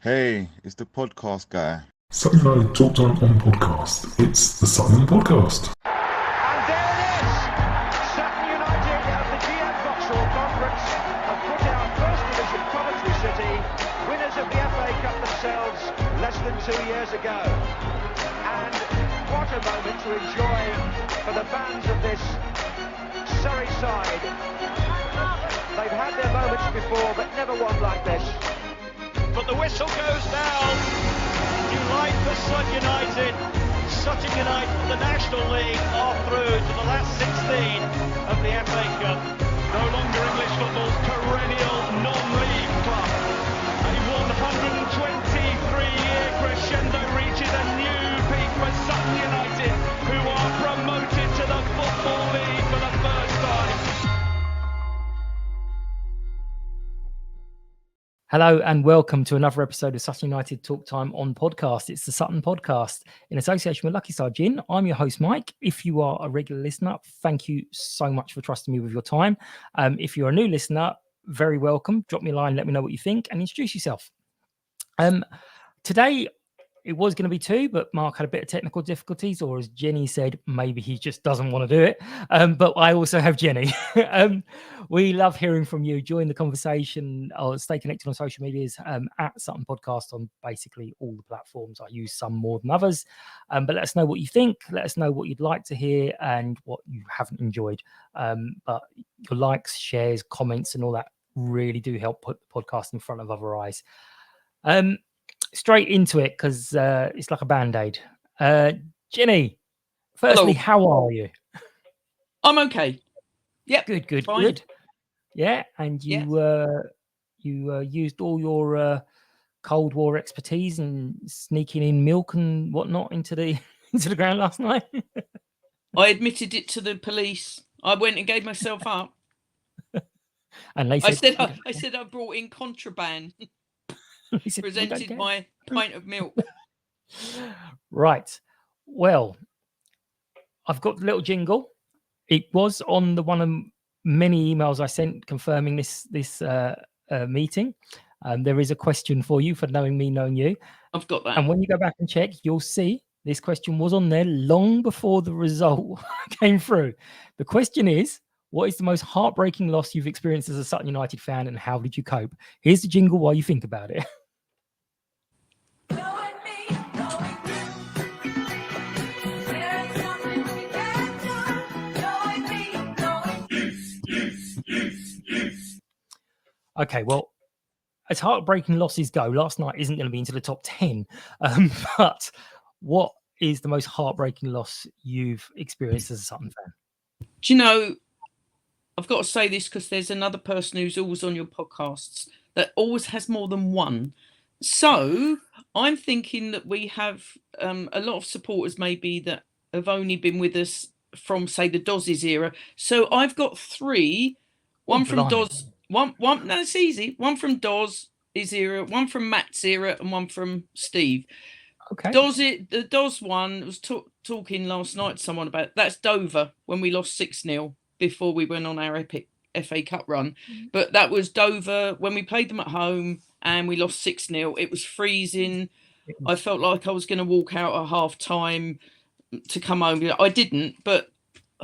Hey, it's the podcast guy. Sutton United Talk Time on podcast. It's the Sutton Podcast. And there it is! Sutton United at the GM Vauxhall Conference have put out First Division Coventry City, winners of the FA Cup themselves less than 2 years ago. And what a moment to enjoy for the fans of this Surrey side. They've had their moments before, but never one like this. But the whistle goes down. Delight for Sutton United. Sutton United from the National League are through to the last 16 of the FA Cup. No longer English football's perennial non-league club. A 123-year crescendo reaches a new peak for Sutton United, who are promoted to the Football League for the first time. Hello and welcome to another episode of Sutton United Talk Time on podcast. It's the Sutton Podcast in association with Lucky Star Gin. I'm your host, Mike. If you are a regular listener, thank you so much for trusting me with your time. If you're a new listener, very welcome. Drop me a line, let me know what you think and introduce yourself. Today, it was going to be two, but Mark had a bit of technical difficulties, or as Jenny said, maybe he just doesn't want to do it. But I also have Jenny. We love hearing from you. Join the conversation or stay connected on social medias at Sutton Podcast on basically all the platforms. I use some more than others. But let us know what you think. Let us know what you'd like to hear and what you haven't enjoyed. But your likes, shares, comments, and all that really do help put the podcast in front of other eyes. Straight into it because it's like a band-aid. Jenny, firstly, Hello. how are you? I'm okay. Yep. Good. Fine. Good. Yeah, and you used all your Cold War expertise and sneaking in milk and whatnot into the ground last night. I admitted it to the police. I went and gave myself up. And they I said, said I brought in contraband. they said, "We don't Presented care." my pint of milk. Right. Well, I've got the little jingle. It was on the one of many emails I sent confirming this meeting. There is a question for you for knowing me, knowing you. I've got that. And when you go back and check, you'll see this question was on there long before the result came through. The question is, what is the most heartbreaking loss you've experienced as a Sutton United fan and how did you cope? Here's the jingle while you think about it. Okay, well, as heartbreaking losses go, last night isn't going to be into the top 10. But what is the most heartbreaking loss you've experienced as a Sutton fan? Do you know, I've got to say this because there's another person who's always on your podcasts that always has more than one. So I'm thinking that we have a lot of supporters maybe that have only been with us from, say, the Doz's era. So I've got three. One from Doz. One. No, it's easy. One from Doz's era, one from Matt's era, and one from Steve. Okay. The Doz one was talking last night to someone about. That's Dover when we lost 6-0 before we went on our epic FA Cup run. But that was Dover when we played them at home and we lost 6-0. It was freezing. I felt like I was going to walk out at half time to come home. I didn't, but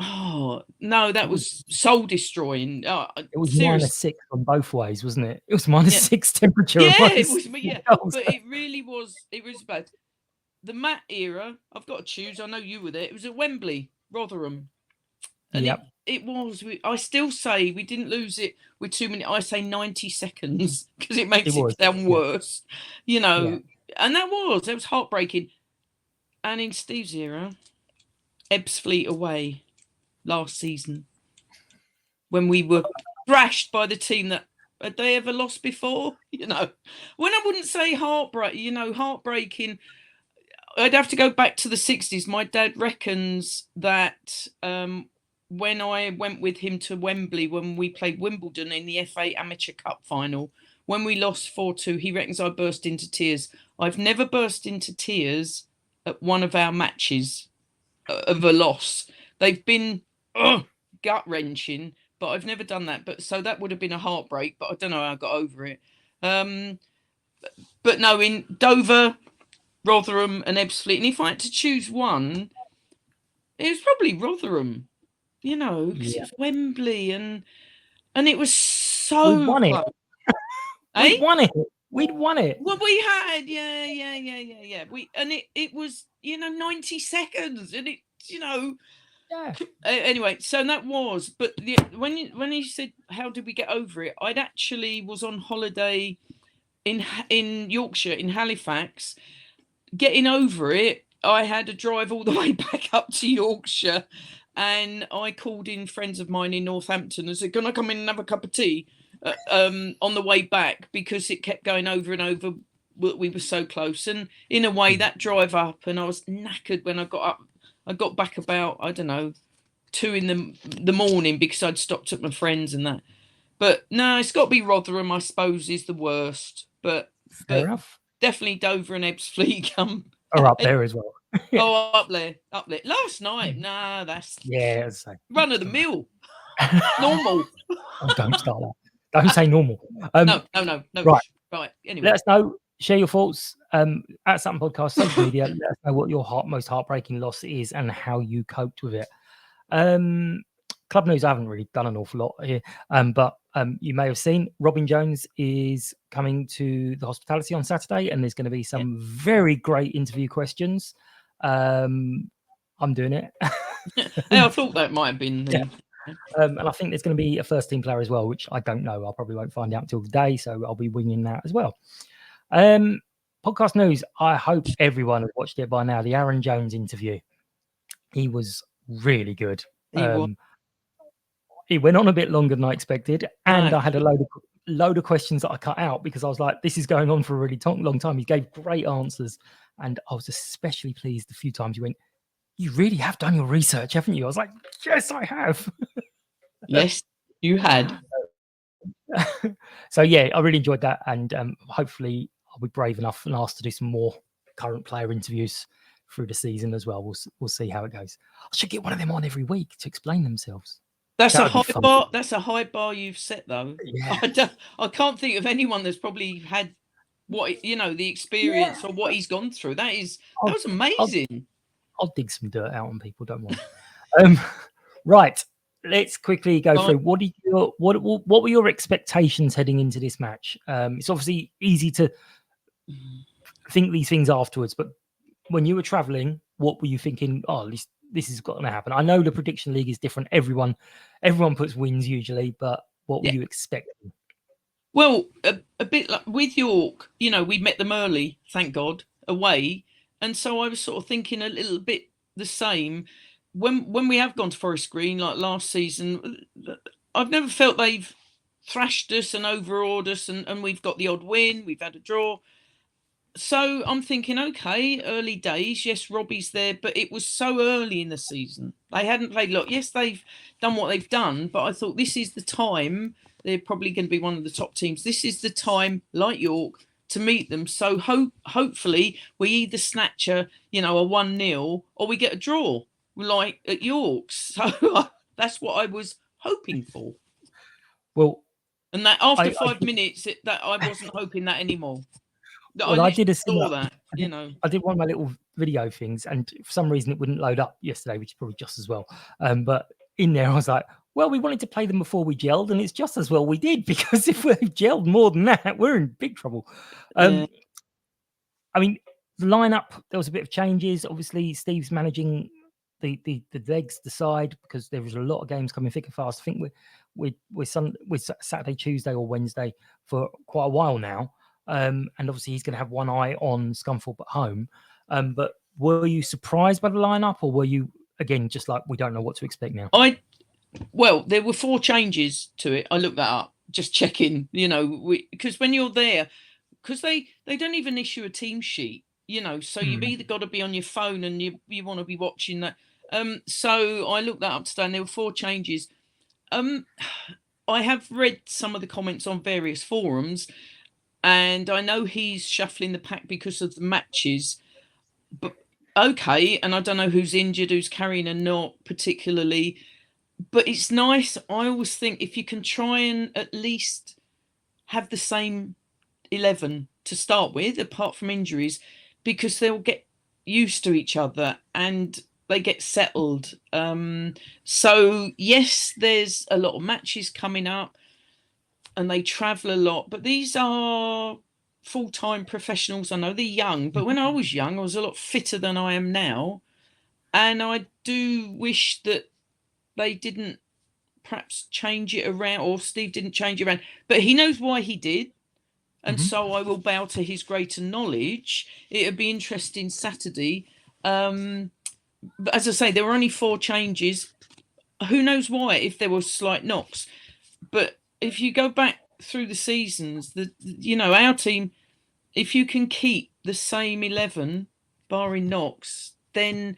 oh no, that was soul destroying. It was -6 on both ways, wasn't it? It was -6 temperature. Yeah, it was. Yeah, but it really was. It was bad. The Matt era, I've got to choose. I know you were there. It was at Wembley, Rotherham. And it was. I still say we didn't lose it with too many. I say 90 seconds because it makes it sound worse. You know, and that was heartbreaking. And in Steve's era, Ebbsfleet away last season when we were thrashed by the team that had they ever lost before. You know, when I wouldn't say heartbreaking. I'd have to go back to the 60s. My dad reckons that when I went with him to Wembley when we played Wimbledon in the FA Amateur Cup final, when we lost 4-2, he reckons I burst into tears. I've never burst into tears at one of our matches of a loss. They've been gut-wrenching, but I've never done that. But so that would have been a heartbreak, but I don't know how I got over it. but no, in Dover, Rotherham, and Ebbsfleet, and if I had to choose one, it was probably Rotherham. You know, because it was Wembley, and it was so we won it. We'd won it. We'd won it. Well, we had, yeah. It was 90 seconds, and it Yeah. Anyway, so that was, but when you said how did we get over it, I'd actually was on holiday in Yorkshire, in Halifax. Getting over it, I had to drive all the way back up to Yorkshire, and I called in friends of mine in Northampton and said, "Can I come in and have a cup of tea?" On the way back, because it kept going over and over. We were so close, and in a way, that drive up, and I was knackered when I got up. I got back about, I don't know, 2 in the morning, because I'd stopped at my friends and that. But no, it's got to be Rotherham, I suppose, is the worst. But Fair enough. Definitely Dover and Ebbsfleet are up there as well. Oh, up there. Last night, nah, that's run of the mill, normal. Oh, don't start that. Don't say normal. No. Right. Anyway, let us know. Share your thoughts at Sutton Podcast social media. Let us know what your most heartbreaking loss is and how you coped with it. Club news, I haven't really done an awful lot here, but you may have seen Robin Jones is coming to the hospitality on Saturday, and there's going to be some very great interview questions. I'm doing it. I thought that might have been. And I think there's going to be a first team player as well, which I don't know. I probably won't find out until the day, so I'll be winging that as well. Podcast news. I hope everyone has watched it by now. The Aaron Jones interview. He was really good. He went on a bit longer than I expected, and I had a load of questions that I cut out because I was like, "This is going on for a really long time." He gave great answers, and I was especially pleased a few times he went, "You really have done your research, haven't you?" I was like, "Yes, I have." Yes, you had. So yeah, I really enjoyed that, and hopefully I'll be brave enough and asked to do some more current player interviews through the season as well. We'll see how it goes. I should get one of them on every week to explain themselves. That's a high bar. That's a high bar you've set, though. Yeah. I can't think of anyone that's probably had the experience or what he's gone through. That was amazing. I'll dig some dirt out on people. Don't worry. Right. Let's quickly go through. What were your expectations heading into this match? It's obviously easy to think these things afterwards, but when you were traveling, what were you thinking? Oh, this is going to happen. I know the prediction league is different. Everyone puts wins usually, but what were you expecting? Well, a bit like with York, we met them early, thank God, away, and so I was sort of thinking a little bit the same. When we have gone to Forest Green like last season, I've never felt they've thrashed us and overawed us, and we've got the odd win, we've had a draw. So I'm thinking, okay, early days. Yes, Robbie's there, but it was so early in the season. They hadn't played a lot. Yes, they've done what they've done, but I thought this is the time. They're probably going to be one of the top teams. This is the time, like York, to meet them. So hopefully we either snatch a 1-0 or we get a draw, like at York. So that's what I was hoping for. Well, and that after 5 minutes, that I wasn't hoping that anymore. Well, I did a similar. I did one of my little video things, and for some reason it wouldn't load up yesterday, which is probably just as well. But in there, I was like, "Well, we wanted to play them before we gelled, and it's just as well we did, because if we've gelled more than that, we're in big trouble." I mean, the lineup, there was a bit of changes. Obviously, Steve's managing the legs, the side, because there was a lot of games coming thick and fast. I think we're Saturday, Tuesday, or Wednesday for quite a while now. And obviously he's going to have one eye on Scunthorpe at home. But were you surprised by the lineup, or were you, again, just like, we don't know what to expect now? Well, there were 4 changes to it. I looked that up, just checking, because when you're there, because they don't even issue a team sheet, so you've either got to be on your phone and you want to be watching that. So I looked that up today, and there were 4 changes. I have read some of the comments on various forums, and I know he's shuffling the pack because of the matches, but okay. And I don't know who's injured, who's carrying and not particularly, but it's nice. I always think if you can try and at least have the same 11 to start with, apart from injuries, because they'll get used to each other and they get settled. So yes, there's a lot of matches coming up and they travel a lot, but these are full-time professionals. I know they're young, but when I was young, I was a lot fitter than I am now. And I do wish that they didn't perhaps change it around, or Steve didn't change it around, but he knows why he did. And so I will bow to his greater knowledge. It'll be interesting Saturday. But as I say, there were only 4 changes. Who knows why, if there was slight knocks. But if you go back through the seasons, our team, if you can keep the same 11, barring knocks, then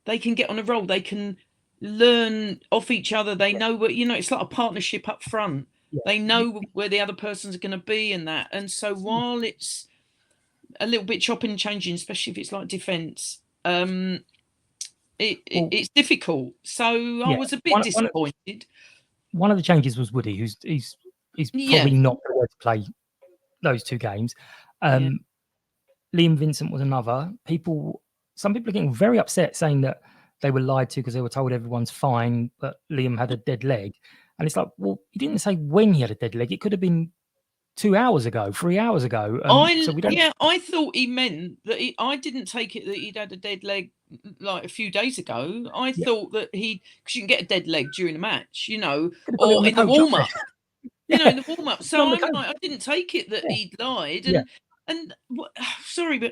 they can get on a roll. They can learn off each other. They know what, it's like a partnership up front. Yeah. They know where the other person's going to be and that. And so while it's a little bit chopping and changing, especially if it's like defence, it's difficult. So I was a bit disappointed. One of the changes was Woody, who's probably not going to play those 2 games. Liam Vincent was another. Some people are getting very upset, saying that they were lied to because they were told everyone's fine, but Liam had a dead leg. And it's like, well, he didn't say when he had a dead leg. It could have been 2 hours ago, 3 hours ago. I thought he meant that I didn't take it that he'd had a dead leg like a few days ago. I thought that because you can get a dead leg during a match, or in the warm-up. In the warm-up. So I'm like, I didn't take it that he'd lied. And sorry, but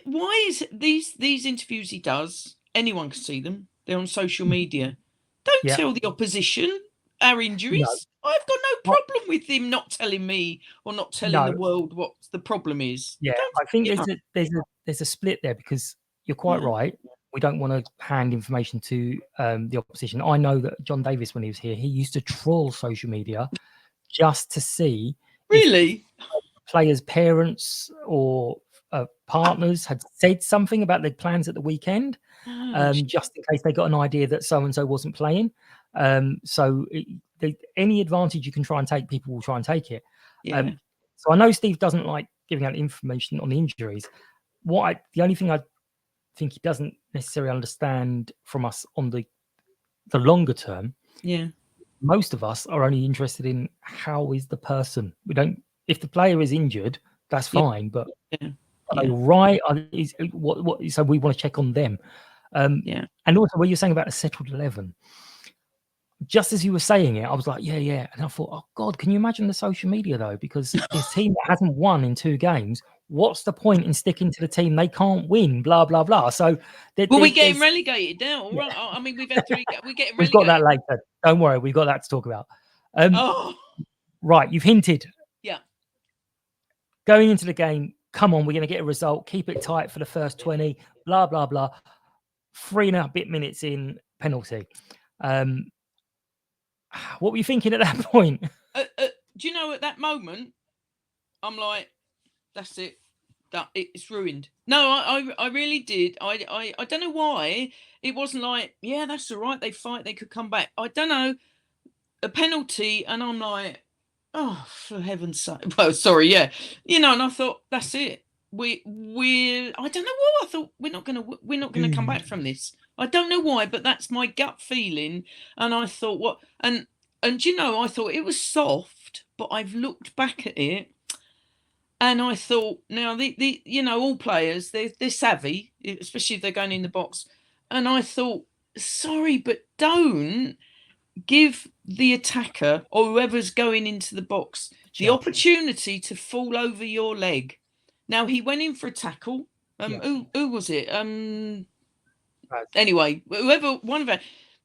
why is it these interviews he does, anyone can see them. They're on social media. Don't tell the opposition our injuries. No. I've got no problem with him not telling me or not telling the world what the problem is. Yeah, I think there's a split there, because you're quite right. We don't want to hand information to the opposition. I know that John Davis, when he was here, he used to troll social media just to see if players' parents or partners had said something about their plans at the weekend, just in case they got an idea that so-and-so wasn't playing. Any advantage you can try and take, people will try and take it. So I know Steve doesn't like giving out information on the injuries. The only thing I think he doesn't necessarily understand from us on the longer term, most of us are only interested in how is the person. We don't. If the player is injured, that's fine, but are they right? So we want to check on them. And also, what you're saying about a settled 11. Just as you were saying it, I was like, yeah. And I thought, oh, God, can you imagine the social media, though? Because this team that hasn't won in 2 games, what's the point in sticking to the team? They can't win, blah, blah, blah. So we're getting relegated now. Right? I mean, we've had 3 we're getting relegated. We've got that later. Don't worry. We've got that to talk about. Right. You've hinted. Yeah. Going into the game, come on, we're going to get a result. Keep it tight for the first 20, blah, blah, blah. 3.5 minutes in, penalty. What were you thinking at that point? Do you know, at that moment, I'm like, that's it. It's ruined. No, I really did. I don't know why. It wasn't like, yeah, that's all right. They fight. They could come back. I don't know. A penalty. And I'm like, oh, for heaven's sake. Well, sorry. Yeah. And I thought, that's it. I don't know what I thought. We're not going to come back from this. I don't know why, but that's my gut feeling. And I thought, what? And I thought it was soft, but I've looked back at it, and I thought, now the all players, they're savvy, especially if they're going in the box. And I thought, sorry, but don't give the attacker or whoever's going into the box the opportunity to fall over your leg. Now, he went in for a tackle. Who was it? Anyway, whoever, one of it,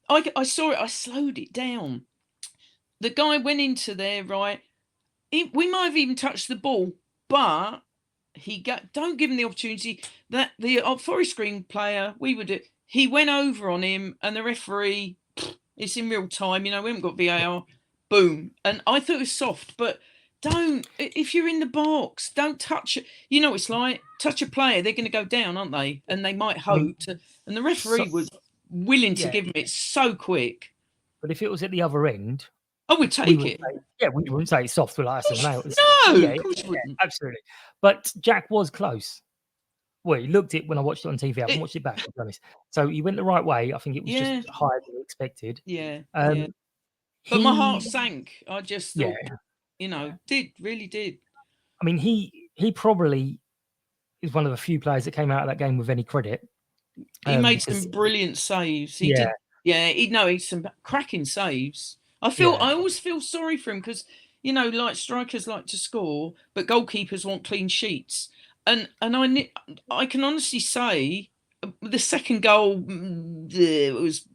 I saw it. I slowed it down. The guy went into there, right? We might have even touched the ball, but don't give him the opportunity. That the Forest Green player, he went over on him, and the referee, it's in real time. We haven't got VAR. Boom. And I thought it was soft, but don't, if you're in the box, don't touch it. It's like, touch a player, they're going to go down, aren't they? And they might hope to, and the referee was willing to give him it so quick. But if it was at the other end, Oh, we'd take it. We wouldn't say it's soft, but like I said, no, of course you wouldn't. Absolutely. But Jack was close. Well, he looked it when I watched it on TV. I haven't watched it back, to be honest. So he went the right way. I think it was just higher than expected. Yeah. But my heart sank. I just thought, really did. I mean, he probably is one of the few players that came out of that game with any credit. He made some brilliant saves. He did. Yeah, he's some cracking saves. I always feel sorry for him because, like strikers like to score, but goalkeepers want clean sheets. And I can honestly say the second goal, it was,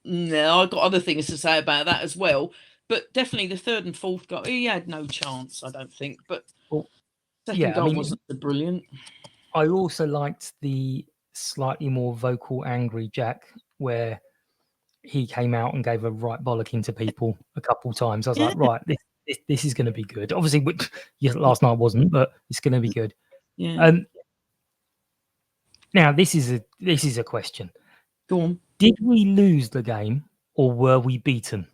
I've got other things to say about that as well. But definitely the third and fourth goal, he had no chance, I don't think. But second goal wasn't brilliant. I also liked the slightly more vocal, angry Jack, where he came out and gave a right bollocking to people a couple of times. I was like, right, this is going to be good. Obviously, last night wasn't, but it's going to be good. Yeah. Now this is a question. Go on. Did we lose the game or were we beaten?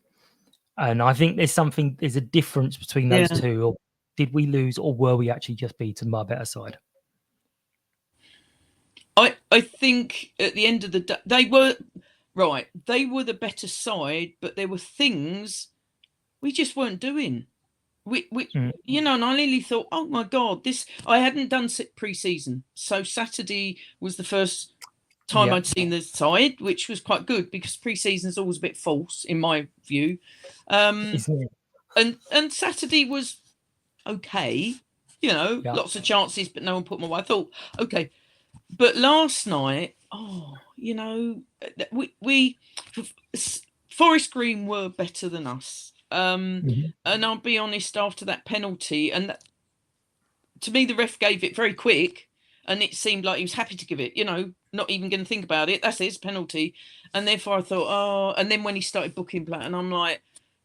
And I think there's a difference between those two. Or did we lose or were we actually just beaten by a better side? I think at the end of the day, they were the better side, but there were things we just weren't doing. And I nearly thought, oh my God, I hadn't done pre-season. So Saturday was the first time I'd seen the side, which was quite good because pre-season is always a bit false in my view. And Saturday was okay, lots of chances, but no one put them away. I thought, okay. But last night, we Forest Green were better than us. And I'll be honest, after that penalty, and to me, the ref gave it very quick, and it seemed like he was happy to give it, not even going to think about it. That's his penalty. And therefore I thought, and then when he started booking play, and I'm like,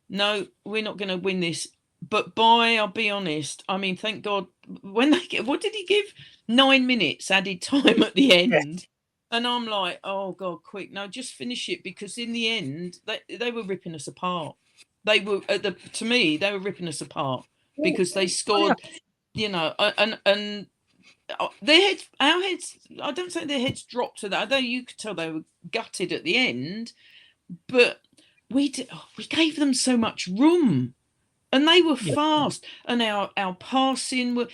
no, we're not going to win this. But I'll be honest, I mean, thank God, when what did he give? 9 minutes added time at the end. Yeah. And I'm like, oh God, quick, no, just finish it, because in the end, they were ripping us apart. They were to me, they were ripping us apart because they scored, and their heads, our heads. I don't say their heads dropped to that. Although you could tell they were gutted at the end, but we gave them so much room, and they were fast, and our passing were.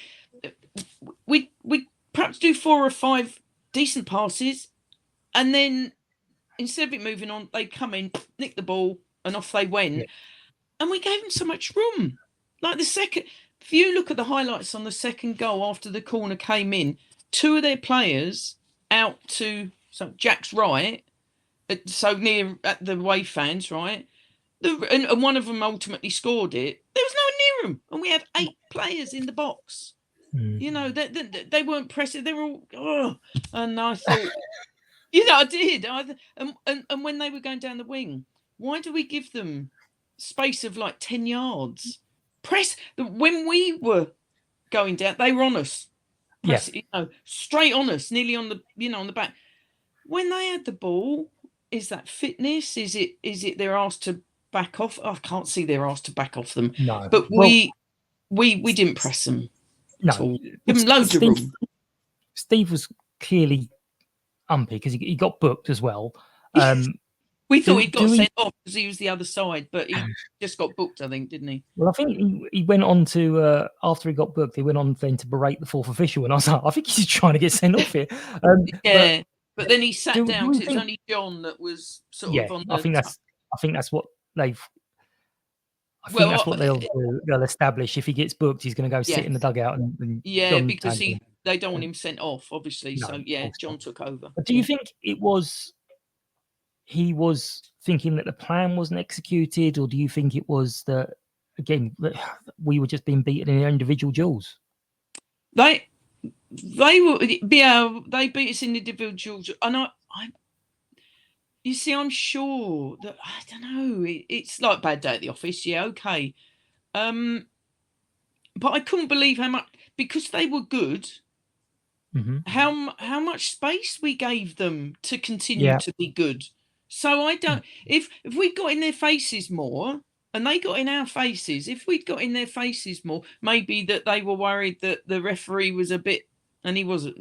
We perhaps do 4 or 5 decent passes, and then instead of it moving on, they come in, nick the ball, and off they went. Yeah. And we gave them so much room. Like the second, if you look at the highlights on the second goal after the corner came in, 2 of their players out to Jack's right, so near at the away fans, right? And one of them ultimately scored it. There was no one near them, and we had 8 players in the box. They weren't pressing. They were all, and I thought, I did. And when they were going down the wing, why do we give them space of like 10 yards? When we were going down, they were on us. Straight on us, nearly on the on the back. When they had the ball, is that fitness? Is it they're asked to back off? I can't see they're asked to back off them. No, but we didn't press them. No, give him loads of room. Steve was clearly umpy because he got booked as well. We thought he got sent off because he was the other side, but he just got booked, I think, didn't he? Well, I think he went on to, after he got booked, he went on then to berate the 4th official. And I was like, I think he's trying to get sent off here. But then he sat down because it was only John that was sort of on the... I think that's what they've... that's what they'll do. They'll establish if he gets booked, he's going to go sit in the dugout. And because they don't want him sent off, obviously. No, so, John took over. But do you think he was thinking that the plan wasn't executed, or do you think it was that, again, we were just being beaten in individual duels? They beat us in individual duels, and you see, I'm sure that, I don't know, it's like bad day at the office, okay. But I couldn't believe how much, because they were good, how much space we gave them to continue to be good. So I don't, if we got in their faces more, and they got in our faces. If we'd got in their faces more, maybe that they were worried that the referee was a bit, and he wasn't,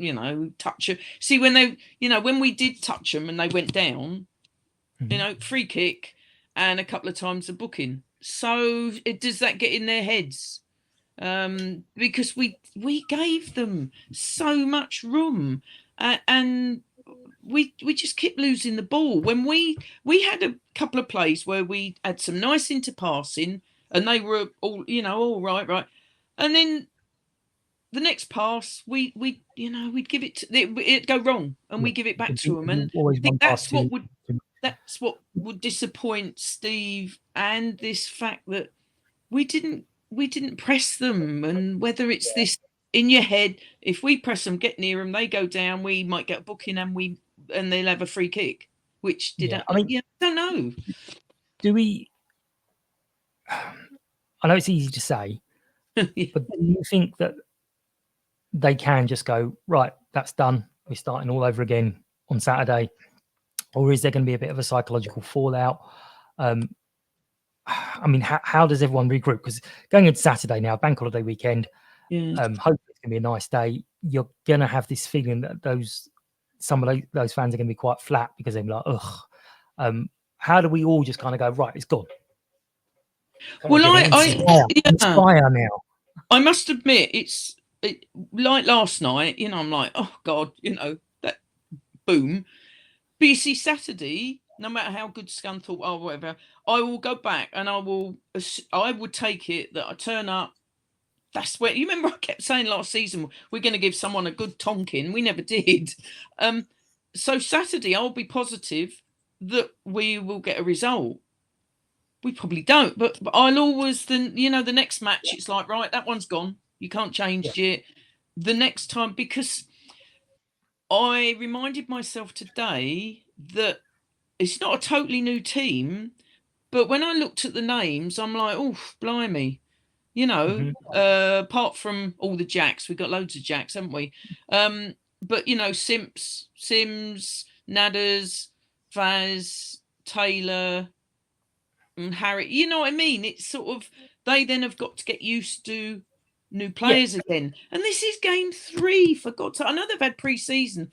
touch it. See, when they, when we did touch them and they went down, free kick and a couple of times a booking. So does that get in their heads? Because we gave them so much room, and we just kept losing the ball. When we had a couple of plays where we had some nice interpassing and they were all right, and then the next pass we'd give it it'd go wrong and we give it back to them, and I think that's what would disappoint Steve, and this fact that we didn't press them. And whether it's this in your head, if we press them, get near them, they go down, we might get a booking and they'll have a free kick, which didn't. I don't know. Do we? I know it's easy to say, but do you think that they can just go, right, that's done, we're starting all over again on Saturday? Or is there going to be a bit of a psychological fallout? I mean, how does everyone regroup? Because going into Saturday now, bank holiday weekend, hopefully it's going to be a nice day. You're going to have this feeling that some of those fans are going to be quite flat because they're like, ugh. How do we all just kind of go, right, it's gone? Well, inspire now. I must admit, it's like last night, I'm like, oh God, that boom. But you see, Saturday, no matter how good Scunthorpe or whatever, I will go back and I would take it that I turn up. That's where, you remember I kept saying last season, we're going to give someone a good tonking. We never did. So Saturday, I'll be positive that we will get a result. We probably don't, but I'll always, the next match, it's like, right, that one's gone. You can't change it the next time, because I reminded myself today that it's not a totally new team, but when I looked at the names, I'm like, oh, blimey. Apart from all the Jacks, we've got loads of Jacks, haven't we? But, Sims, Nadders, Vaz, Taylor, and Harry, you know what I mean? It's sort of, they then have got to get used to new players again. And this is game 3, for God's sake. I know they've had pre-season,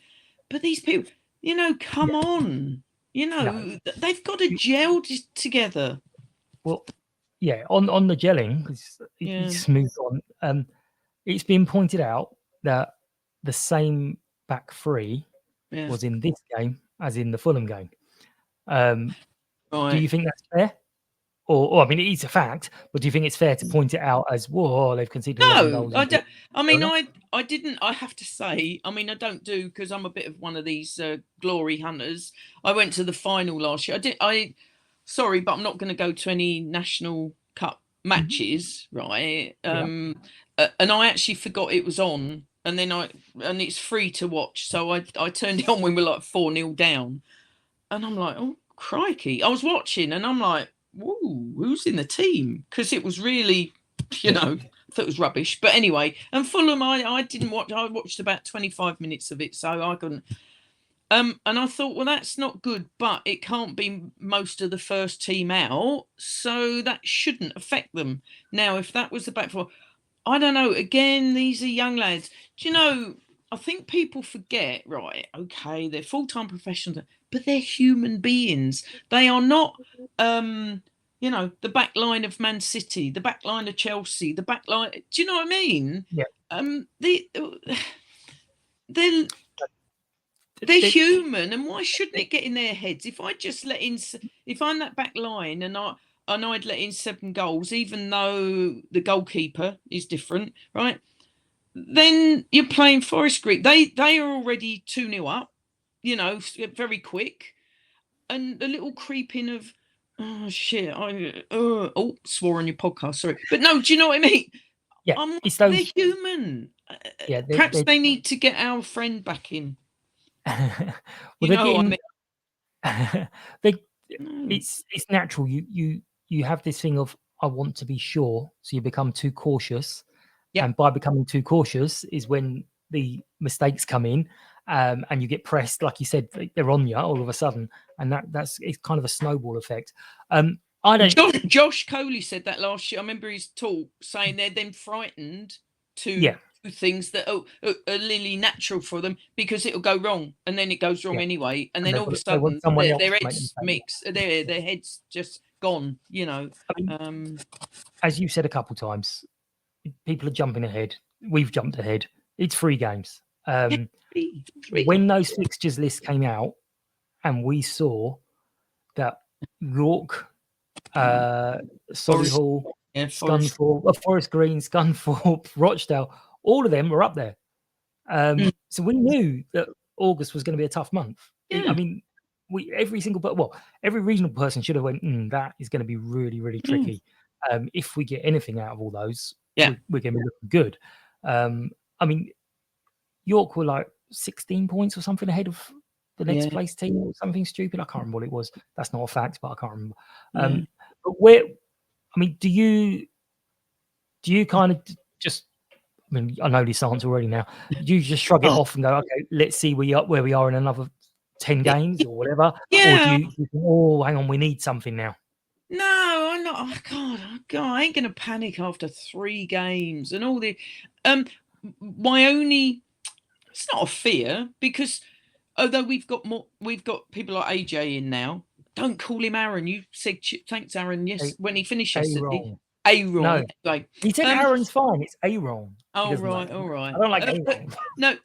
but these people, come on. They've got to gel together. Well, on the gelling, because it's moved on. It's been pointed out that the same back three was in this game as in the Fulham game. Right. Do you think that's fair? Or I mean, it is a fact, but do you think it's fair to point it out as, whoa, they've conceded 11 goals? I don't. I mean, I didn't. I have to say, I mean, I don't do, because I'm a bit of one of these glory hunters. I went to the final last year. Sorry, but I'm not going to go to any National Cup matches, right? And I actually forgot it was on, and then and it's free to watch, so I turned it on when we were like 4-0 down, and I'm like, oh crikey! I was watching, and I'm like, whoa, who's in the team? Because it was really, I thought it was rubbish. But anyway, and Fulham, I didn't watch. I watched about 25 minutes of it, so I couldn't. And I thought, well, that's not good, but it can't be most of the first team out, so that shouldn't affect them. Now, if that was the back four, I don't know. Again, these are young lads. Do you know, I think people forget, right, okay, they're full-time professionals, but they're human beings. They are not, the back line of Man City, the back line of Chelsea, the back line. Do you know what I mean? Yeah. They're human, and why shouldn't it get in their heads? If I just if I'm that back line and I'd let in 7 goals, even though the goalkeeper is different, right? Then you're playing Forest Green. They are already 2-0 up, very quick, and a little creeping of, oh shit, swore on your podcast, sorry, but no, do you know what I mean? Yeah, they're human. Perhaps they need to get our friend back in. It's natural. You have this thing of, I want to be sure, so you become too cautious, and by becoming too cautious is when the mistakes come in, and you get pressed, like you said, they're on you all of a sudden, and it's kind of a snowball effect. I don't. Josh Coley said that last year. I remember his talk saying they're then frightened to do things that are really natural for them because it'll go wrong, and then it goes wrong anyway, and then all of a sudden their heads mix, their heads just gone. You know, I mean, as you've said a couple of times, people are jumping ahead. We've jumped ahead. It's 3 games. When those fixtures lists came out, and we saw that York, Solihull, Scunthorpe, Forest Green, Scunthorpe, Rochdale, all of them were up there. So we knew that August was going to be a tough month. I mean, every reasonable person should have went, that is going to be really, really tricky. If we get anything out of all those, we're going to be looking good. I mean, York were like 16 points or something ahead of the next place team or something stupid. I can't remember what it was. That's not a fact, but I can't remember. But do you kind of just, I mean, I know this answer already now. Do you just shrug it off and go, okay, let's see where we are in another 10 games or whatever? Yeah. Or do you think, oh, hang on, we need something now? No, I'm not. Oh, God, I ain't going to panic after 3 games and all the. My only, it's not a fear because although we've got people like AJ in now. Don't call him Aaron. You said thanks, Aaron. Yes, when he finished yesterday. Aaron. No, like, he said Aaron's fine. It's Aaron. Oh right, all right. I don't like Aaron. No,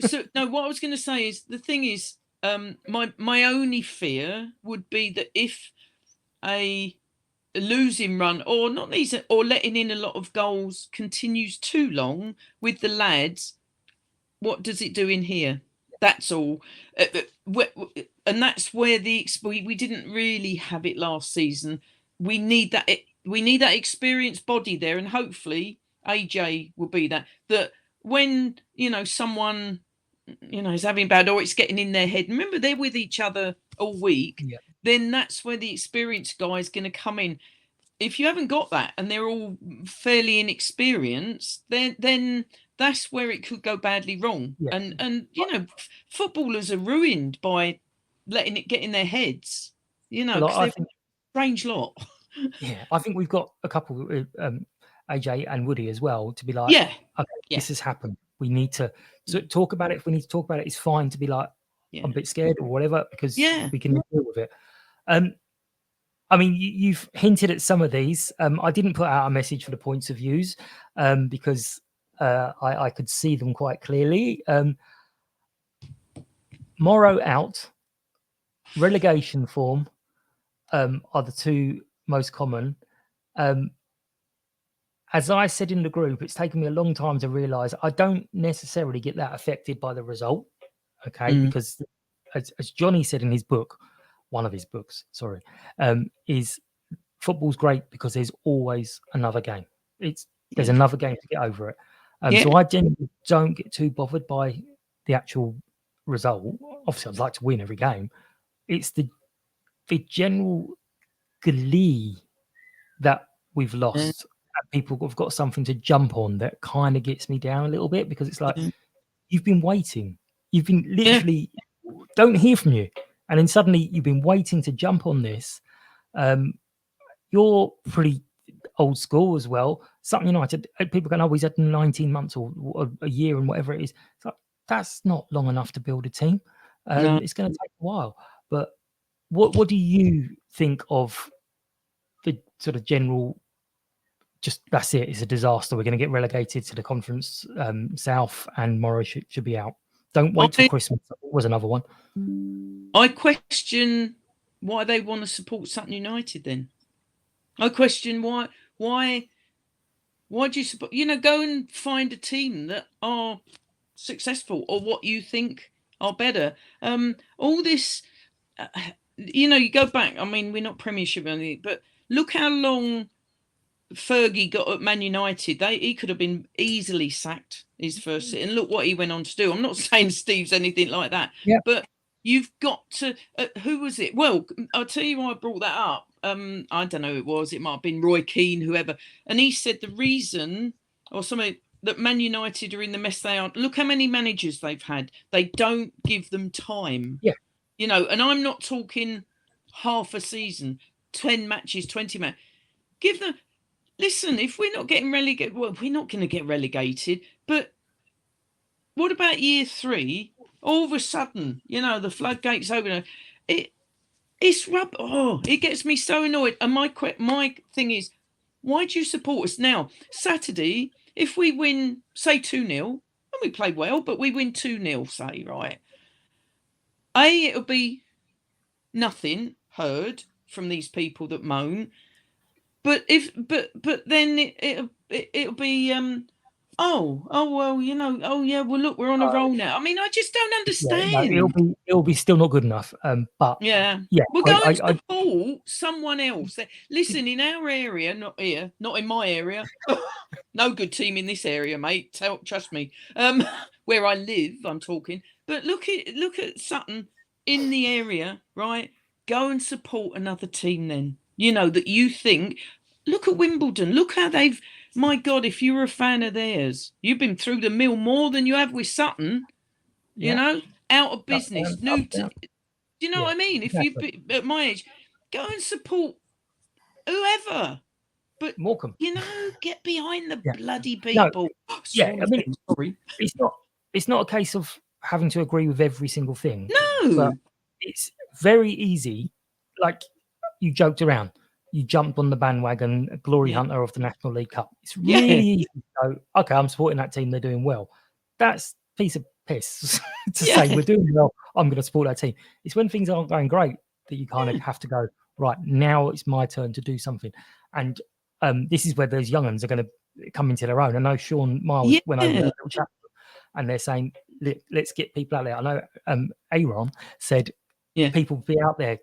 what I was going to say is the thing is, my only fear would be that if a losing run or not these or letting in a lot of goals continues too long with the lads, what does it do in here? That's all. And that's where we didn't really have it last season. We need that experienced body there, and hopefully AJ will be that when someone is having bad or it's getting in their head, remember they're with each other all week, then that's where the experienced guy is going to come in. If you haven't got that and they're all fairly inexperienced, then that's where it could go badly wrong. And footballers are ruined by letting it get in their heads, because they're a strange lot. I think we've got a couple, AJ and Woody as well, to be like, this has happened. We need to talk about it. If we need to talk about it, it's fine to be like, I'm a bit scared or whatever, because we can deal with it. I mean, you've hinted at some of these. I didn't put out a message for the points of views because I could see them quite clearly. Morrow out, relegation form are the 2 most common. As I said in the group, it's taken me a long time to realise I don't necessarily get that affected by the result. Okay, because as Johnny said in his book, one of his books, is football's great because there's always another game. There's another game to get over it. So I generally don't get too bothered by the actual result. Obviously, I'd like to win every game. It's the general glee that we've lost. People have got something to jump on that kind of gets me down a little bit, because it's like you've been waiting. You've been literally don't hear from you. And then suddenly you've been waiting to jump on this. You're pretty old school as well. Sutton United, people go, he's had 19 months or a year and whatever it is. It's like, that's not long enough to build a team. It's going to take a while. But what do you think of the sort of general, just that's it, it's a disaster. We're going to get relegated to the Conference South and Morrow should be out. Don't wait till Christmas. Was another one. I question why they want to support Sutton United then. I question why do you support, go and find a team that are successful or what you think are better. All this, you go back, I mean, we're not Premiership or anything, but look how long Fergie got at Man United. He could have been easily sacked his first season. And look what he went on to do. I'm not saying Steve's anything like that, but you've got to. Who was it? Well, I'll tell you why I brought that up. I don't know who it was. It might have been Roy Keane, whoever. And he said the reason, or something, that Man United are in the mess they are. Look how many managers they've had. They don't give them time. Yeah. And I'm not talking half a season. 10 matches, 20 matches. Give them. Listen, if we're not getting relegated, well, we're not going to get relegated. But what about year 3? All of a sudden, the floodgates open. It's rub. Oh, it gets me so annoyed. And my thing is, why do you support us now? Saturday, if we win, say 2-0, and we play well, but we win 2-0, say, right? It'll be nothing heard from these people that moan. But then it'll be well, well, look, we're on a roll now. I mean, I just don't understand. Yeah, no, it'll be still not good enough. But we'll go and support someone else. Listen, in our area, not here, not in my area. No good team in this area, mate. Trust me. Where I live, I'm talking. But look at Sutton in the area, right? Go and support another team then. That you think. Look at Wimbledon. Look how they've. My God, if you were a fan of theirs, you've been through the mill more than you have with Sutton. Out of business. Do you know what I mean? Exactly. If you at my age, go and support whoever. But Morecambe, get behind the bloody people. No, sorry. It's not a case of having to agree with every single thing. No, but it's very easy. Like you joked around. You jumped on the bandwagon, glory hunter of the National League Cup. It's really easy to go, okay, I'm supporting that team. They're doing well. That's a piece of piss to say we're doing well. I'm going to support that team. It's when things aren't going great that you kind of have to go, right, now it's my turn to do something. And this is where those young uns are going to come into their own. I know Sean Miles went over a little chat and they're saying, let's get people out there. I know Aaron said people be out there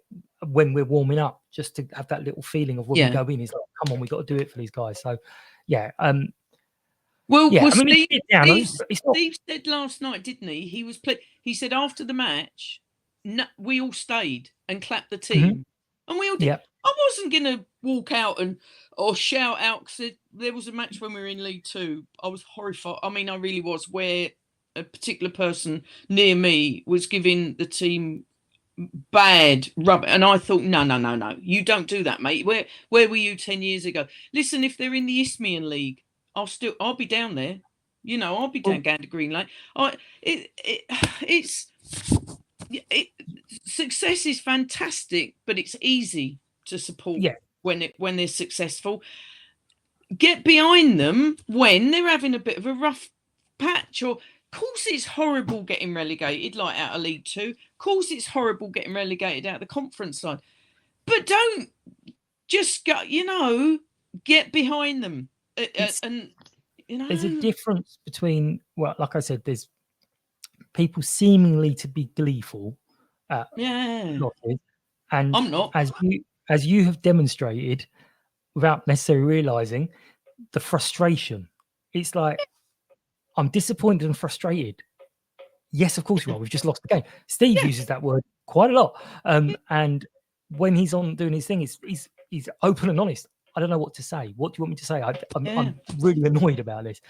when we're warming up, just to have that little feeling of when we go in. He's like, come on, we got to do it for these guys. So, Steve said last night, didn't he? He said after the match, we all stayed and clapped the team, and we all did. I wasn't going to walk out or shout out because there was a match when we were in League 2. I was horrified. I mean, I really was, where a particular person near me was giving the team bad rubbish, and I thought, no, you don't do that, mate. Where were you 10 years ago? Listen, if they're in the Isthmian League, I'll be down there. I'll be down Gander Green Lane. Success is fantastic, but it's easy to support when they're successful. Get behind them when they're having a bit of a rough patch. Or, of course, it's horrible getting relegated, like out of League 2. Of course, it's horrible getting relegated out of the conference side. But don't just go, get behind them. There's a difference between, well, like I said, there's people seemingly to be gleeful at losses, and I'm not. As you have demonstrated, without necessarily realizing the frustration. It's like, I'm disappointed and frustrated. Yes, of course you are. We've just lost the game. Steve uses that word quite a lot, and when he's on doing his thing, he's open and honest. I don't know what to say. What do you want me to say? I'm really annoyed about this.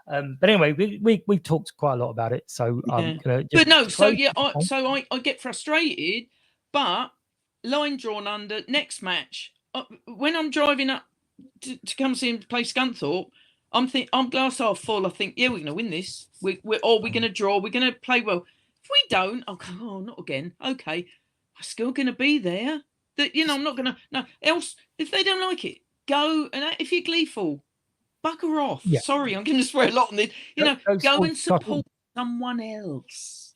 But anyway, we've talked quite a lot about it. So I'm gonna. I get frustrated, but line drawn under next match. When I'm driving up to come see him play Scunthorpe, I'm glass half full. I think, we're going to win this. We're going to draw. We're going to play well. If we don't, I'll go, not again. Okay, I'm still going to be there. I'm not going to. No, else if they don't like it, go, and if you're gleeful, bugger off. Yeah. Sorry, I'm going to swear a lot on this. Go and support someone else.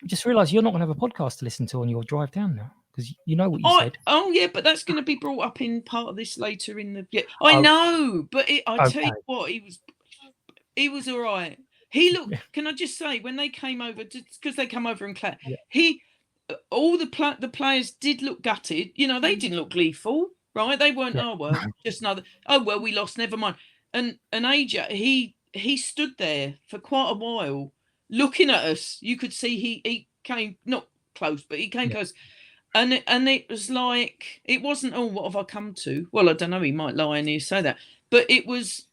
Just realise you're not going to have a podcast to listen to on your drive down now, because you know what you said. Oh yeah, but that's going to be brought up in part of this later in the. Yeah, I know, but I tell you what, he was all right. He looked. Can I just say, when they came over, because they come over and clap, all the players did look gutted. They didn't look gleeful, right? They weren't. Oh well, just another. Oh well, we lost. Never mind. And AJ, he stood there for quite a while, looking at us. You could see he came not close, but he came close. And it was like, it wasn't, what have I come to? Well, I don't know, he might lie and he say that. But it was,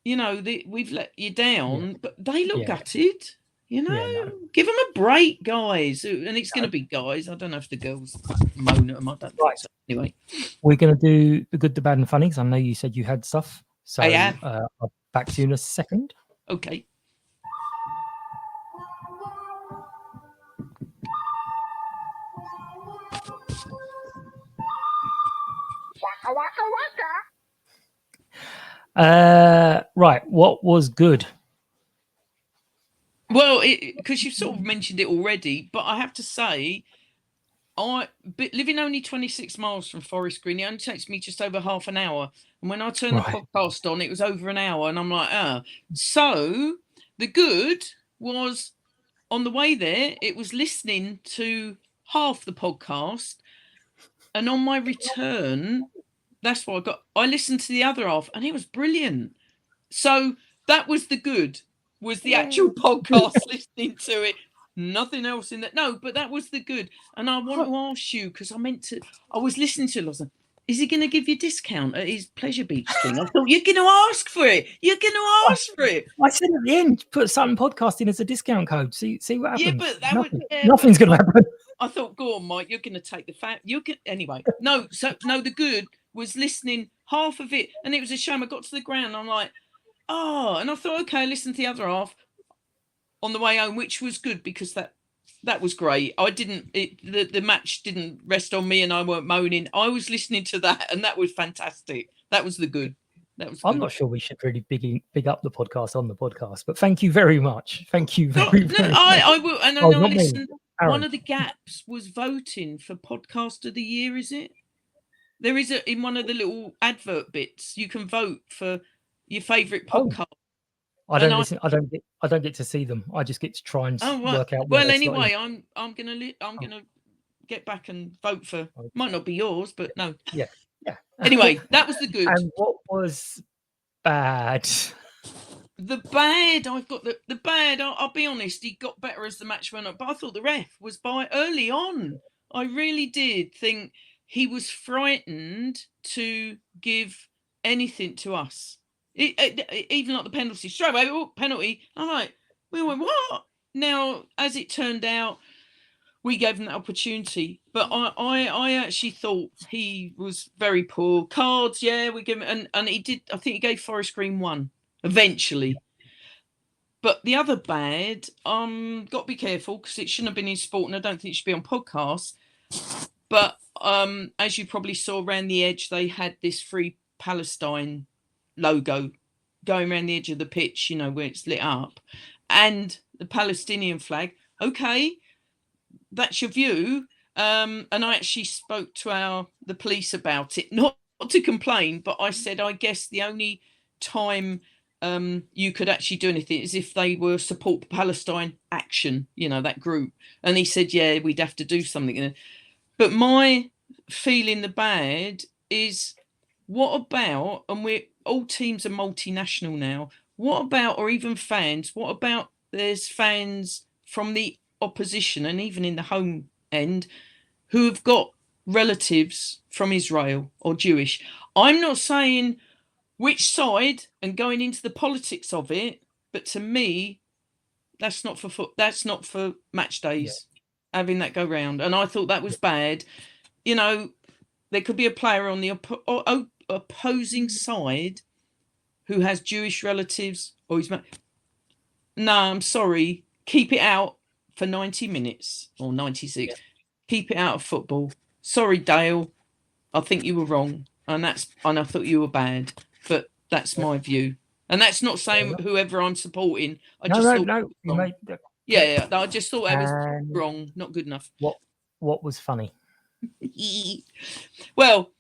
we've let you down, but they look gutted. You know, give them a break, guys. And it's going to be guys. I don't know if the girls moan at them. I don't think so. Anyway, we're going to do the good, the bad, and funny, because I know you said you had stuff. So I'll back to you in a second. Okay. Right. What was good? Well, because you've sort of mentioned it already, but I have to say, living only 26 miles from Forest Green, it only takes me just over half an hour. And when I turned the podcast on, it was over an hour. And I'm like, So the good was on the way there, it was listening to half the podcast. And on my return, that's what I listened to the other half, and it was brilliant. So that was the good, was the actual podcast, listening to it. Nothing else in that. No, but that was the good. And I want to ask you, because I was listening to it. Is he going to give you a discount at his Pleasure Beach thing? I thought, you're going to ask for it. You're going to ask for it. I said at the end, put Sutton Podcasting as a discount code. See what happens. Yeah, but nothing's going to happen. I thought, go on, Mike, you're going to take the fat. Anyway. No, the good was listening half of it, and it was a shame. I got to the ground, I'm like, and I thought, okay, listen to the other half on the way home, which was good because that was great. The match didn't rest on me, and I weren't moaning. I was listening to that, and that was fantastic. That was the good. I'm not sure we should really big up the podcast on the podcast, but thank you very much. Thank you very much. I will, and I listened. One of the gaps was voting for Podcast of the Year, is it? There is in one of the little advert bits, you can vote for your favourite podcast. I don't listen. I don't get to see them. I just get to try and work out. Well, anyway, I'm gonna get back and vote for. Might not be yours, but no. Yeah. Anyway, that was the good. And what was bad? The bad, I've got the bad. I'll be honest, he got better as the match went on, but I thought the ref was early on. I really did think he was frightened to give anything to us. Even like the penalty, straight away, penalty. I'm like, we went, what? Now, as it turned out, we gave him that opportunity. But I actually thought he was very poor. Cards, we give him, and he did, I think he gave Forest Green one eventually. But the other bad, got to be careful because it shouldn't have been in sport, and I don't think it should be on podcasts. But as you probably saw around the edge, they had this Free Palestine logo going around the edge of the pitch, where it's lit up, and the Palestinian flag. Okay, that's your view. And I actually spoke to the police about it, not to complain, but I said, I guess the only time you could actually do anything is if they were Support Palestine Action, that group. And he said, we'd have to do something. But my feeling the bad is, what about, and all teams are multinational now, what about, or even fans, what about there's fans from the opposition and even in the home end who have got relatives from Israel or Jewish? I'm not saying which side and going into the politics of it, but to me, that's not for match days, having that go round. And I thought that was bad. There could be a player on the opposing side who has Jewish relatives, or he's no, I'm sorry, keep it out for 90 minutes or 96. Keep it out of football. Sorry, Dale, I think you were wrong, and I thought you were bad. But that's my view, and that's not saying whoever I'm supporting. I just thought that was wrong, not good enough. What was funny? Well,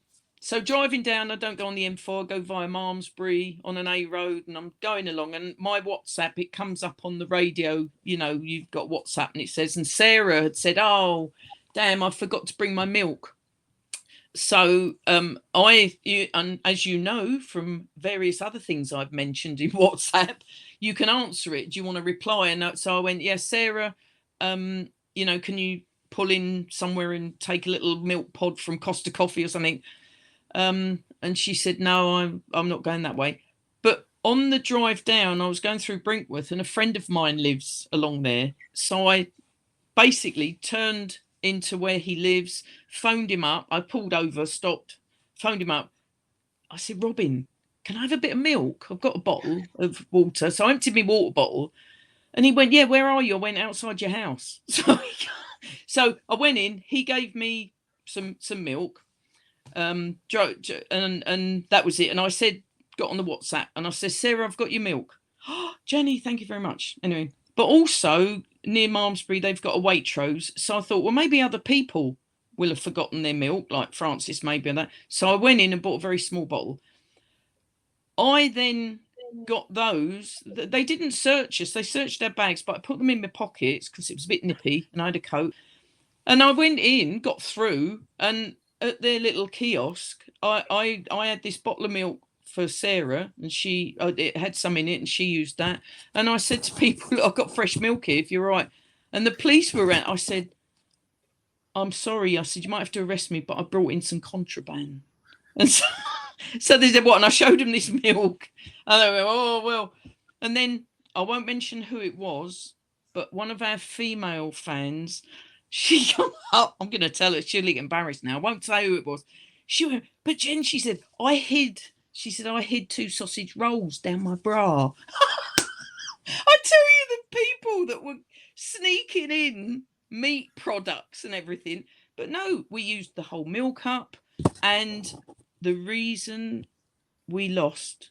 so driving down, I don't go on the M4, I go via Malmesbury on an A road, and I'm going along, and my WhatsApp, it comes up on the radio. You've got WhatsApp, and it says, and Sarah had said, "Oh, damn, I forgot to bring my milk." So and as you know from various other things I've mentioned in WhatsApp, you can answer it. Do you want to reply? And so I went, Sarah, can you pull in somewhere and take a little milk pod from Costa Coffee or something? And she said, no, I'm not going that way. But on the drive down, I was going through Brinkworth, and a friend of mine lives along there. So I basically turned into where he lives, phoned him up. I pulled over, stopped, phoned him up. I said, Robin, can I have a bit of milk? I've got a bottle of water. So I emptied my water bottle. And he went, yeah, where are you? I went, outside your house. So I went in. He gave me some milk. And that was it. And I said, got on the WhatsApp, and I said, Sarah, I've got your milk. Oh, Jenny, thank you very much. Anyway, but also near Malmesbury, they've got a Waitrose. So I thought, well, maybe other people will have forgotten their milk, like Francis maybe, and that. So I went in and bought a very small bottle. I then got those. They didn't search us. They searched our bags, but I put them in my pockets because it was a bit nippy and I had a coat. And I went in, got through, and at their little kiosk, I had this bottle of milk for Sarah, and it had some in it, and she used that. And I said to people, I've got fresh milk here, if you're right. And the police were around. I said, I'm sorry. I said, you might have to arrest me, but I brought in some contraband. And so they said, what? And I showed them this milk. And they went, oh, well. And then I won't mention who it was, but one of our female fans, she got up. I'm going to tell her. She'll get embarrassed now. I won't say who it was. She went, but Jen, she said, I hid 2 sausage rolls down my bra. I tell you, the people that were sneaking in meat products and everything. But no, we used the whole milk up. And the reason we lost,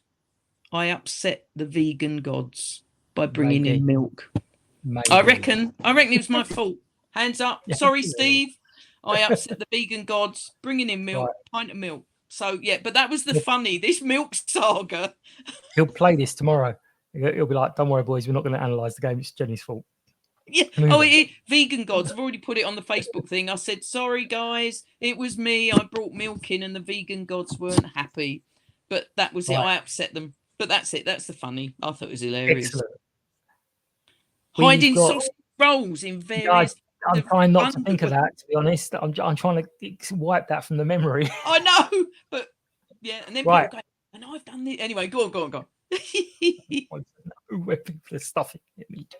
I upset the vegan gods by bringing in milk. I reckon it was my fault. Hands up. Sorry, Steve. I upset the vegan gods, bringing in milk, pint of milk. So, yeah, but that was this milk saga. He'll play this tomorrow. He'll be like, don't worry, boys, we're not going to analyse the game. It's Jenny's fault. Yeah. Vegan gods. I've already put it on the Facebook thing. I said, sorry, guys, it was me. I brought milk in and the vegan gods weren't happy. But that was it. I upset them. But that's it. That's the funny. I thought it was hilarious. Excellent. Hiding sausage rolls in various... I'm trying not to think of that, to be honest. I'm trying to wipe that from the memory. I know, but yeah, and then people go, and I've done this. Anyway, go on. Where people are stuffing meat.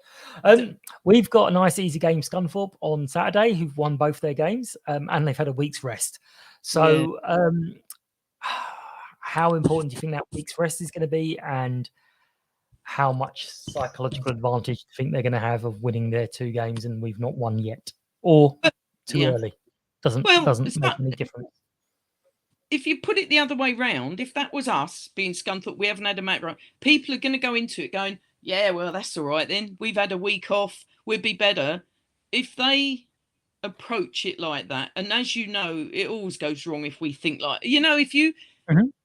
We've got a nice easy game, Scunthorpe, on Saturday, who've won both their games, and they've had a week's rest. So how important do you think that week's rest is going to be, and how much psychological advantage do you think they're going to have of winning their 2 games and we've not won yet, or too early? Doesn't make any difference. If you put it the other way round, if that was us being Scunthorpe, we haven't had a match right, people are going to go into it going, yeah, well, that's all right then. We've had a week off. We'd be better. If they approach it like that, and as you know, it always goes wrong if we think like, if you...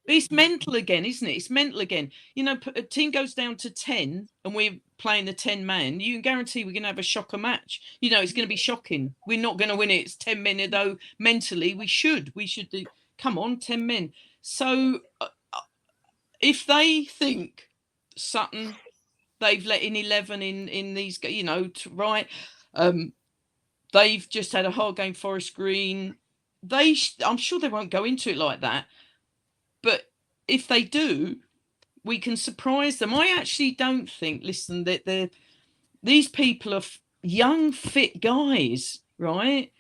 It's mental again, isn't it? It's mental again. A team goes down to 10 and we're playing the 10-man. You can guarantee we're going to have a shocker match. It's going to be shocking. We're not going to win it. It's 10 men, though mentally we should do. Come on, 10 men. So if they think Sutton, they've let in 11 in these, right? They've just had a hard game, Forest Green. I'm sure they won't go into it like that. But if they do, we can surprise them. I actually don't think, that these people are young, fit guys, right?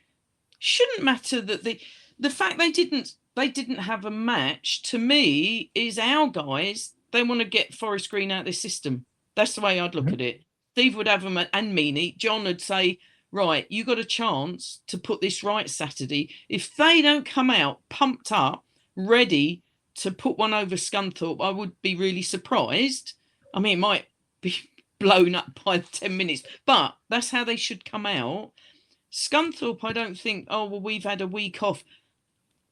Shouldn't matter that the fact they didn't have a match, to me, is our guys. They want to get Forest Green out of their system. That's the way I'd look at it. Steve would have them, and Meany. John would say, right, you got a chance to put this right Saturday. If they don't come out pumped up, ready to put one over Scunthorpe, I would be really surprised. I mean, it might be blown up by 10 minutes, but that's how they should come out. Scunthorpe, I don't think, we've had a week off.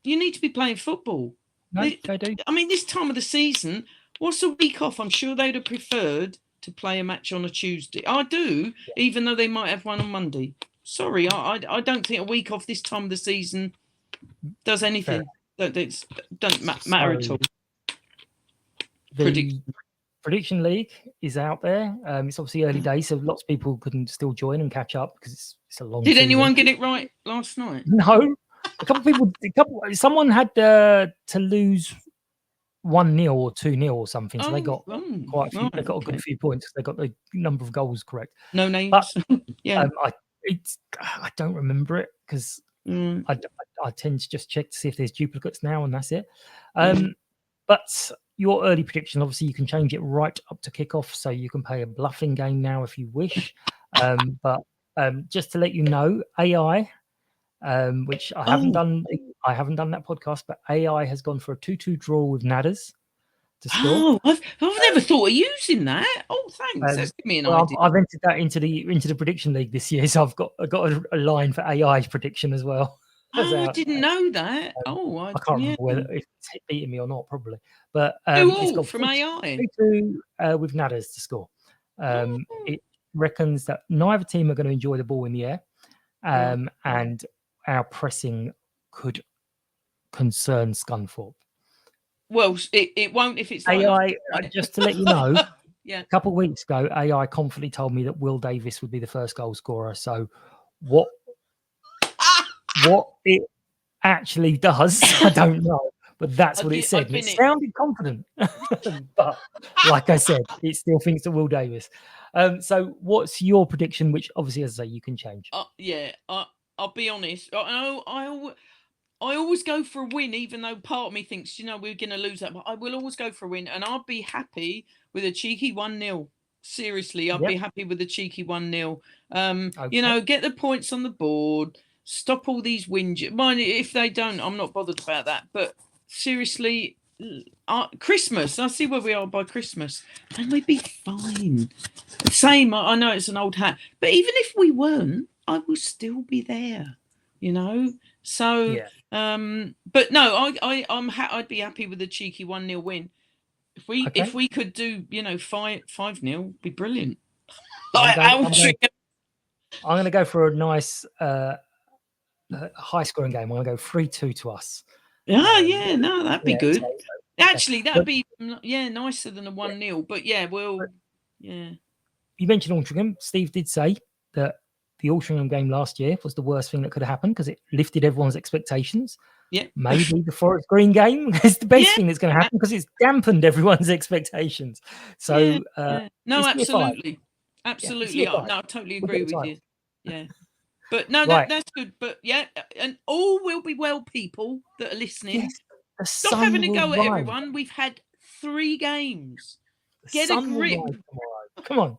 You need to be playing football. No, they do. I mean, this time of the season, what's a week off? I'm sure they'd have preferred to play a match on a Tuesday. I do, even though they might have one on Monday. Sorry, I don't think a week off this time of the season does anything. Don't matter at all. The Prediction League is out there. It's obviously early days, so lots of people couldn't still join and catch up because it's a long. Did anyone get it right last night? No. A couple of people. Someone had to lose 1-0 or 2-0 or something. So they got quite a few. Right, they got a good few points because they got the number of goals correct. No names. But Yeah. I don't remember it because I tend to just check to see if there's duplicates now, and that's it. But your early prediction, obviously, you can change it right up to kickoff, so you can play a bluffing game now if you wish. But just to let you know, AI, which I haven't done that podcast, but AI has gone for a 2-2 draw with Nadders to score. Oh, I've never thought of using that. Oh, thanks. That's given me an idea. I've entered that into the prediction league this year, so I've got a line for AI's prediction as well. Oh, I didn't know that. I can't remember whether it's beating me or not, probably. But it's got from AI 2-2 with Nadders to score. It reckons that neither team are going to enjoy the ball in the air, and our pressing could concern Scunthorpe. Well, it won't if it's AI. Just to let you know, a couple of weeks ago, AI confidently told me that Will Davis would be the first goal scorer. So what it actually does, I don't know. But that's what it said. It sounded confident. But like I said, it still thinks that Will Davis. So what's your prediction, which obviously, as I say, you can change? I'll be honest. I always go for a win, even though part of me thinks, we're going to lose that. But I will always go for a win, and I'll be happy with a cheeky 1-0. Seriously, I'll be happy with a cheeky 1-0. Get the points on the board. Stop all these whinges. Mind if they don't, I'm not bothered about that. But seriously, Christmas. I see where we are by Christmas, and we'd be fine. Same. I know it's an old hat, but even if we weren't, I will still be there. So. But no, I'd be happy with a cheeky 1-0 win. If we could do 5-0, be brilliant. I'm going to go for a nice high scoring game. I'm going to go 3-2 to us. That'd be good. Actually, that'd be nicer than a 1-0. But you mentioned Altrincham. Steve did say that the Altrincham game last year was the worst thing that could have happened because it lifted everyone's expectations. Yeah. Maybe the Forest Green game is the best thing that's going to happen because it's dampened everyone's expectations. So, no, absolutely. Absolutely. No, I totally agree with you. Yeah. But no, that's good. But and all will be well, people that are listening. Yes, stop having a go at everyone. We've had 3 games. Get a grip. Come on.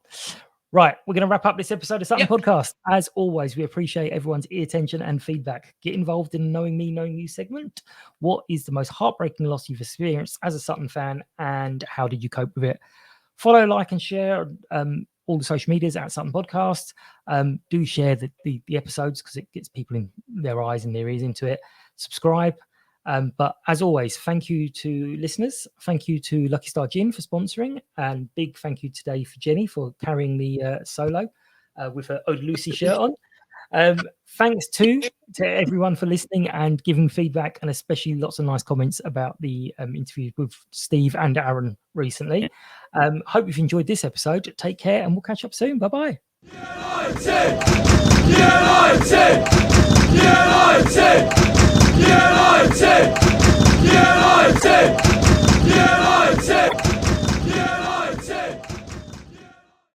Right, we're going to wrap up this episode of Sutton Podcast. As always, we appreciate everyone's attention and feedback. Get involved in the Knowing Me, Knowing You segment. What is the most heartbreaking loss you've experienced as a Sutton fan, and how did you cope with it? Follow, like, and share all the social medias at Sutton Podcast. Do share the episodes because it gets people in their eyes and their ears into it. Subscribe. But as always, thank you to listeners. Thank you to Lucky Star Gin for sponsoring, and big thank you today for Jenny for carrying the solo with her Ode Lucy shirt on. Thanks to everyone for listening and giving feedback, and especially lots of nice comments about the interview with Steve and Aaron recently. Hope you've enjoyed this episode. Take care, and we'll catch up soon. Bye-bye. United!